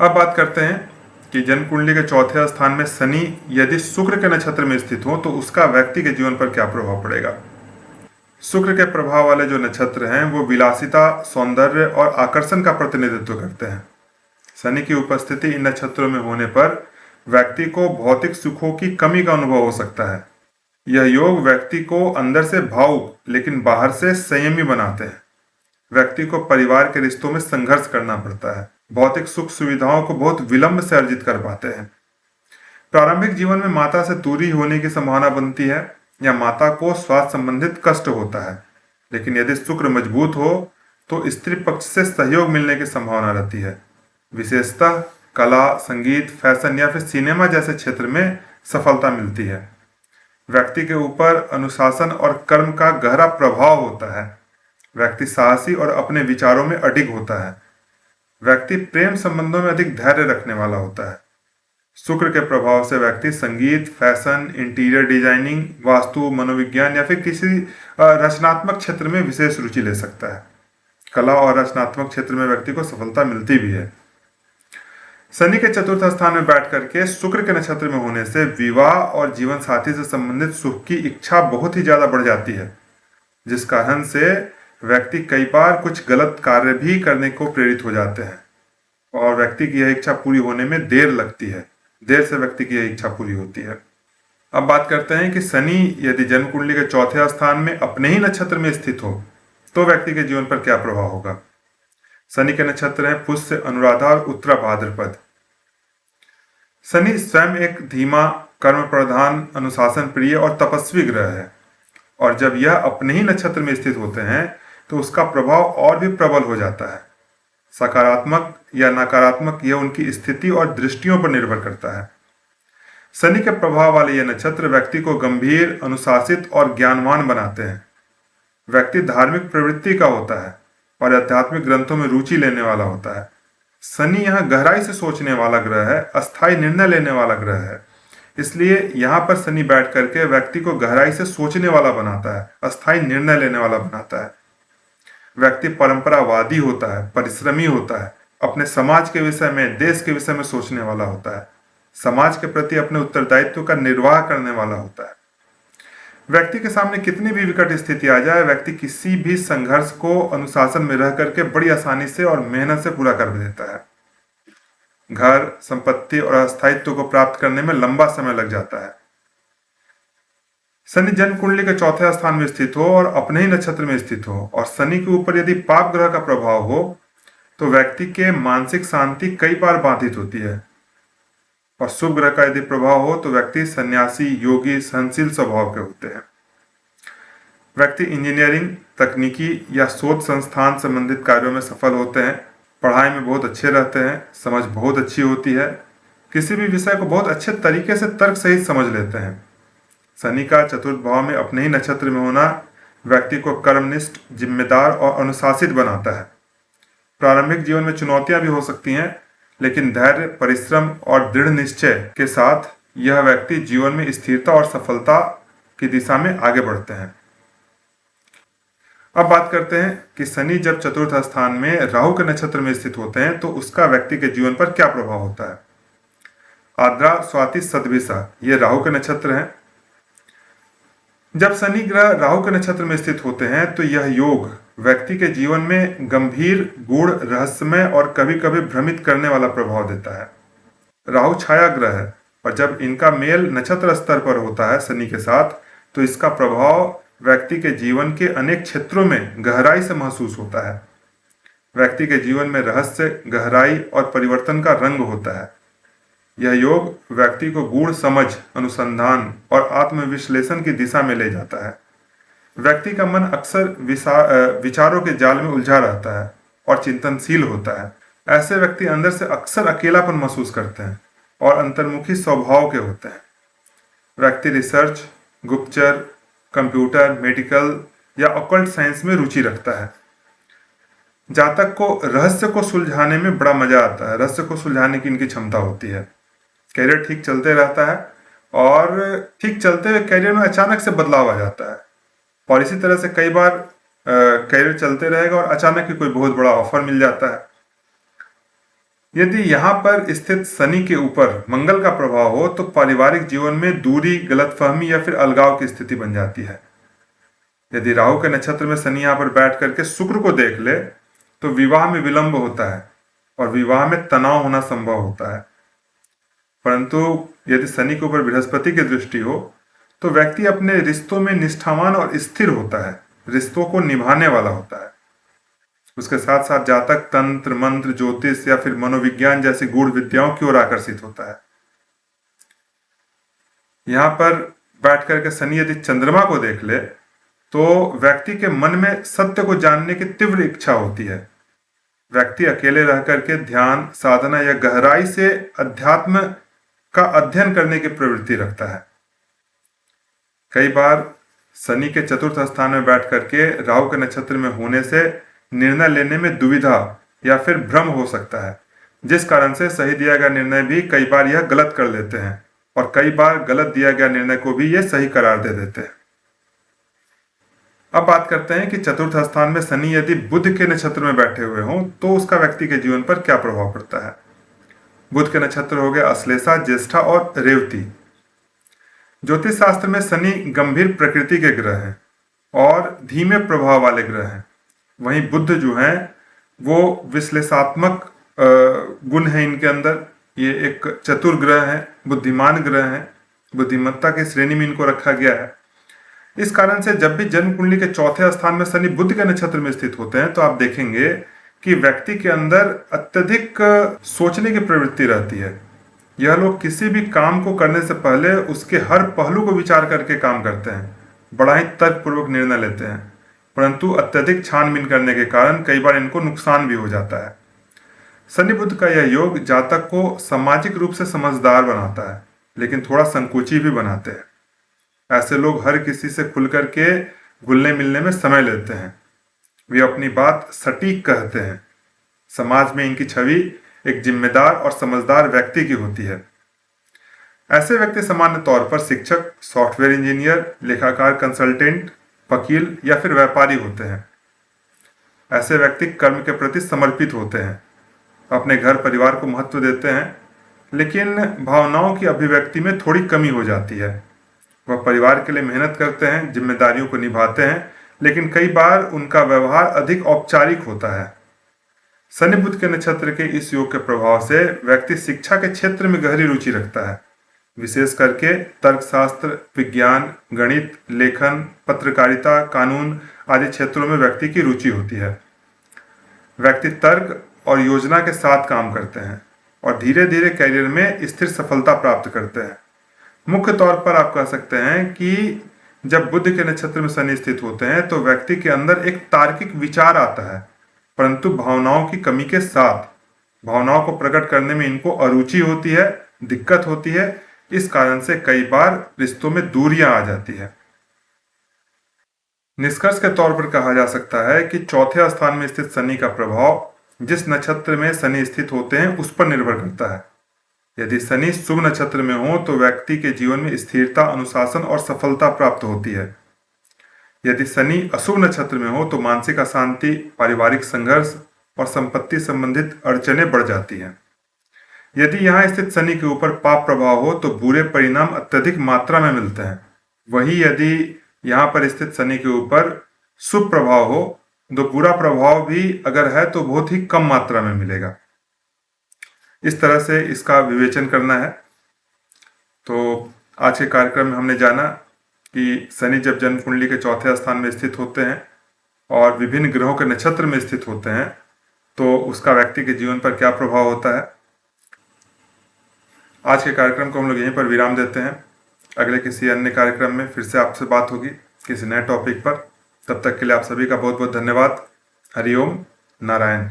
अब बात करते हैं कि जन्म कुंडली के चौथे स्थान में शनि यदि शुक्र के नक्षत्र में स्थित हो तो उसका व्यक्ति के जीवन पर क्या प्रभाव पड़ेगा। शुक्र के प्रभाव वाले जो नक्षत्र हैं वो विलासिता, सौंदर्य और आकर्षण का प्रतिनिधित्व करते हैं। शनि की उपस्थिति इन नक्षत्रों में होने पर व्यक्ति को भौतिक सुखों की कमी का अनुभव हो सकता है। यह योग व्यक्ति को अंदर से भावुक लेकिन बाहर से संयमी बनाते हैं। व्यक्ति को परिवार के रिश्तों में संघर्ष करना पड़ता है। भौतिक सुख सुविधाओं को बहुत विलंब से अर्जित कर पाते हैं। प्रारंभिक जीवन में माता से दूरी होने की संभावना बनती है या माता को स्वास्थ्य संबंधित कष्ट होता है। लेकिन यदि शुक्र मजबूत हो तो स्त्री पक्ष से सहयोग मिलने की संभावना रहती है। विशेषतः कला, संगीत, फैशन या फिर सिनेमा जैसे क्षेत्र में सफलता मिलती है। व्यक्ति के ऊपर अनुशासन और कर्म का गहरा प्रभाव होता है। व्यक्ति साहसी और अपने विचारों में अडिग होता है। व्यक्ति प्रेम संबंधों में अधिक धैर्य रखने वाला होता है। शुक्र के प्रभाव से व्यक्ति संगीत, फैशन, इंटीरियर डिजाइनिंग, वास्तु, मनोविज्ञान या फिर किसी रचनात्मक क्षेत्र में विशेष रुचि ले सकता है। कला और रचनात्मक क्षेत्र में व्यक्ति को सफलता मिलती भी है। शनि के चतुर्थ स्थान में बैठ करके शुक्र के नक्षत्र में होने से विवाह और जीवन साथी से संबंधित सुख की इच्छा बहुत ही ज्यादा बढ़ जाती है, जिस कारण से व्यक्ति कई बार कुछ गलत कार्य भी करने को प्रेरित हो जाते हैं और व्यक्ति की यह इच्छा पूरी होने में देर लगती है। देर से व्यक्ति की यह इच्छा पूरी होती है। अब बात करते हैं कि शनि यदि जन्म कुंडली के चौथे स्थान में अपने ही नक्षत्र में स्थित हो तो व्यक्ति के जीवन पर क्या प्रभाव होगा। शनि के नक्षत्र हैं पुष्य, अनुराधा और उत्तरा भाद्रपद। शनि स्वयं एक धीमा, कर्म प्रधान, अनुशासन प्रिय और तपस्वी ग्रह है और जब यह अपने ही नक्षत्र में स्थित होते हैं तो उसका प्रभाव और भी प्रबल हो जाता है। सकारात्मक या नकारात्मक यह उनकी स्थिति और दृष्टियों पर निर्भर करता है। शनि के प्रभाव वाले यह नक्षत्र व्यक्ति को गंभीर, अनुशासित और ज्ञानवान बनाते हैं। व्यक्ति धार्मिक प्रवृत्ति का होता है और आध्यात्मिक ग्रंथों में रुचि लेने वाला होता है। शनि यहाँ गहराई से सोचने वाला ग्रह है, अस्थायी निर्णय लेने वाला ग्रह है। इसलिए यहाँ पर शनि बैठ करके व्यक्ति को गहराई से सोचने वाला बनाता है, अस्थायी निर्णय लेने वाला बनाता है। व्यक्ति परंपरावादी होता है, परिश्रमी होता है, अपने समाज के विषय में, देश के विषय में सोचने वाला होता है, समाज के प्रति अपने उत्तरदायित्व का निर्वाह करने वाला होता है। व्यक्ति के सामने कितनी भी विकट स्थिति आ जाए, व्यक्ति किसी भी संघर्ष को अनुशासन में रह करके बड़ी आसानी से और मेहनत से पूरा कर देता है। घर, संपत्ति और अस्थायित्व को प्राप्त करने में लंबा समय लग जाता है। शनि जन्म कुंडली के चौथे स्थान में स्थित हो और अपने ही नक्षत्र में स्थित हो और शनि के ऊपर यदि पाप ग्रह का प्रभाव हो तो व्यक्ति के मानसिक शांति कई बार बाधित होती है और शुभ ग्रह का यदि प्रभाव हो तो व्यक्ति सन्यासी, योगी, सहनशील स्वभाव के होते हैं। व्यक्ति इंजीनियरिंग, तकनीकी या शोध संस्थान संबंधित कार्यों में सफल होते हैं। पढ़ाई में बहुत अच्छे रहते हैं, समझ बहुत अच्छी होती है, किसी भी विषय को बहुत अच्छे तरीके से तर्क सहित समझ लेते हैं। शनि का चतुर्थ भाव में अपने ही नक्षत्र में होना व्यक्ति को कर्मनिष्ठ, जिम्मेदार और अनुशासित बनाता है। प्रारंभिक जीवन में चुनौतियां भी हो सकती हैं, लेकिन धैर्य, परिश्रम और दृढ़ निश्चय के साथ यह व्यक्ति जीवन में स्थिरता और सफलता की दिशा में आगे बढ़ते हैं। अब बात करते हैं कि शनि जब चतुर्थ स्थान में राहु के नक्षत्र में स्थित होते हैं तो उसका व्यक्ति के जीवन पर क्या प्रभाव होता है। आद्रा, स्वाति, शतभिषा ये राहु के नक्षत्र हैं। जब शनि ग्रह राहु के नक्षत्र में स्थित होते हैं तो यह योग व्यक्ति के जीवन में गंभीर, गूढ़, रहस्यमय और कभी कभी भ्रमित करने वाला प्रभाव देता है। राहु छाया ग्रह है और जब इनका मेल नक्षत्र स्तर पर होता है शनि के साथ तो इसका प्रभाव व्यक्ति के जीवन के अनेक क्षेत्रों में गहराई से महसूस होता है। व्यक्ति के जीवन में रहस्य, गहराई और परिवर्तन का रंग होता है। यह योग व्यक्ति को गूढ़ समझ, अनुसंधान और आत्मविश्लेषण की दिशा में ले जाता है। व्यक्ति का मन अक्सर विचारों के जाल में उलझा रहता है और चिंतनशील होता है। ऐसे व्यक्ति अंदर से अक्सर अकेलापन महसूस करते हैं और अंतर्मुखी स्वभाव के होते हैं। व्यक्ति रिसर्च, गुप्तचर, कंप्यूटर, मेडिकल या ऑकल्ट साइंस में रुचि रखता है। जातक को रहस्य को सुलझाने में बड़ा मजा आता है, रहस्य को सुलझाने की इनकी क्षमता होती है। कैरियर ठीक चलते रहता है और ठीक चलते हुए कैरियर में अचानक से बदलाव आ जाता है और इसी तरह से कई बार कैरियर चलते रहेगा और अचानक ही कोई बहुत बड़ा ऑफर मिल जाता है। यदि यहाँ पर स्थित शनि के ऊपर मंगल का प्रभाव हो तो पारिवारिक जीवन में दूरी, गलतफहमी या फिर अलगाव की स्थिति बन जाती है। यदि राहु के नक्षत्र में शनि यहाँ पर बैठ करके शुक्र को देख ले तो विवाह में विलंब होता है और विवाह में तनाव होना संभव होता है। परंतु यदि शनि के ऊपर बृहस्पति की दृष्टि हो तो व्यक्ति अपने रिश्तों में निष्ठावान और स्थिर होता है, रिश्तों को निभाने वाला होता है। उसके साथ साथ जातक तंत्र, मंत्र, ज्योतिष या फिर मनोविज्ञान जैसी गूढ़ विद्याओं की ओर आकर्षित होता है। यहाँ पर बैठ करके शनि यदि चंद्रमा को देख ले तो व्यक्ति के मन में सत्य को जानने की तीव्र इच्छा होती है। व्यक्ति अकेले रह करके ध्यान, साधना या गहराई से अध्यात्म का अध्ययन करने की प्रवृत्ति रखता है। कई बार शनि के चतुर्थ स्थान में बैठ करके राहु के नक्षत्र में होने से निर्णय लेने में दुविधा या फिर भ्रम हो सकता है, जिस कारण से सही दिया गया निर्णय भी कई बार यह गलत कर लेते हैं और कई बार गलत दिया गया निर्णय को भी ये सही करार दे देते हैं। अब बात करते हैं कि चतुर्थ स्थान में शनि यदि बुध के नक्षत्र में बैठे हुए हों तो उसका व्यक्ति के जीवन पर क्या प्रभाव पड़ता है। बुध के नक्षत्र हो गए अश्लेषा, ज्येष्ठा और रेवती। ज्योतिष शास्त्र में शनि गंभीर प्रकृति के ग्रह हैं और धीमे प्रभाव वाले ग्रह हैं। वहीं बुध जो हैं वो विश्लेषणात्मक गुण है इनके अंदर। ये एक चतुर ग्रह है, बुद्धिमान ग्रह है, बुद्धिमत्ता की श्रेणी में इनको रखा गया है। इस कारण से जब भी जन्म कुंडली के चौथे स्थान में शनि बुध के नक्षत्र में स्थित होते हैं तो आप देखेंगे कि व्यक्ति के अंदर अत्यधिक सोचने की प्रवृत्ति रहती है। यह लोग किसी भी काम को करने से पहले उसके हर पहलू को विचार करके काम करते हैं, बड़ा ही तर्कपूर्वक निर्णय लेते हैं, परंतु अत्यधिक छानबीन करने के कारण कई बार इनको नुकसान भी हो जाता है। शनि बुध का यह योग जातक को सामाजिक रूप से समझदार बनाता है, लेकिन थोड़ा संकोची भी बनाते हैं। ऐसे लोग हर किसी से खुल करके घुलने मिलने में समय लेते हैं। वे अपनी बात सटीक कहते हैं। समाज में इनकी छवि एक जिम्मेदार और समझदार व्यक्ति की होती है। ऐसे व्यक्ति सामान्य तौर पर शिक्षक, सॉफ्टवेयर इंजीनियर, लेखाकार, कंसल्टेंट, वकील या फिर व्यापारी होते हैं। ऐसे व्यक्ति कर्म के प्रति समर्पित होते हैं, अपने घर परिवार को महत्व देते हैं, लेकिन भावनाओं की अभिव्यक्ति में थोड़ी कमी हो जाती है। वह परिवार के लिए मेहनत करते हैं, जिम्मेदारियों को निभाते हैं, लेकिन कई बार उनका व्यवहार अधिक औपचारिक होता है। शनि बुध के नक्षत्र के इस योग के प्रभाव से व्यक्ति शिक्षा के क्षेत्र में गहरी रुचि रखता है। विशेष करके तर्कशास्त्र, विज्ञान, गणित, लेखन, पत्रकारिता, कानून आदि क्षेत्रों में व्यक्ति की रुचि होती है। व्यक्ति तर्क और योजना के साथ काम करते हैं और धीरे धीरे करियर में स्थिर सफलता प्राप्त करते हैं। मुख्य तौर पर आप कह सकते हैं कि जब बुध के नक्षत्र में शनि स्थित होते हैं तो व्यक्ति के अंदर एक तार्किक विचार आता है, परंतु भावनाओं की कमी के साथ। भावनाओं को प्रकट करने में इनको अरुचि होती है, दिक्कत होती है। इस कारण से कई बार रिश्तों में दूरियां आ जाती है। निष्कर्ष के तौर पर कहा जा सकता है कि चौथे स्थान में स्थित शनि का प्रभाव जिस नक्षत्र में शनि स्थित होते हैं उस पर निर्भर करता है। यदि शनि शुभ नक्षत्र में हो तो व्यक्ति के जीवन में स्थिरता, अनुशासन और सफलता प्राप्त होती है। यदि शनि अशुभ नक्षत्र में हो तो मानसिक अशांति, पारिवारिक संघर्ष और संपत्ति संबंधित अड़चनें बढ़ जाती हैं। यदि यहाँ स्थित शनि के ऊपर पाप प्रभाव हो तो बुरे परिणाम अत्यधिक मात्रा में मिलते हैं। वही यदि यहाँ पर स्थित शनि के ऊपर शुभ प्रभाव हो तो बुरा प्रभाव भी अगर है तो बहुत ही कम मात्रा में मिलेगा। इस तरह से इसका विवेचन करना है। तो आज के कार्यक्रम में हमने जाना कि शनि जब जन्म कुंडली के चौथे स्थान में स्थित होते हैं और विभिन्न ग्रहों के नक्षत्र में स्थित होते हैं तो उसका व्यक्ति के जीवन पर क्या प्रभाव होता है। आज के कार्यक्रम को हम लोग यहीं पर विराम देते हैं। अगले किसी अन्य कार्यक्रम में फिर से आपसे बात होगी किसी नए टॉपिक पर। तब तक के लिए आप सभी का बहुत बहुत धन्यवाद। हरिओम नारायण।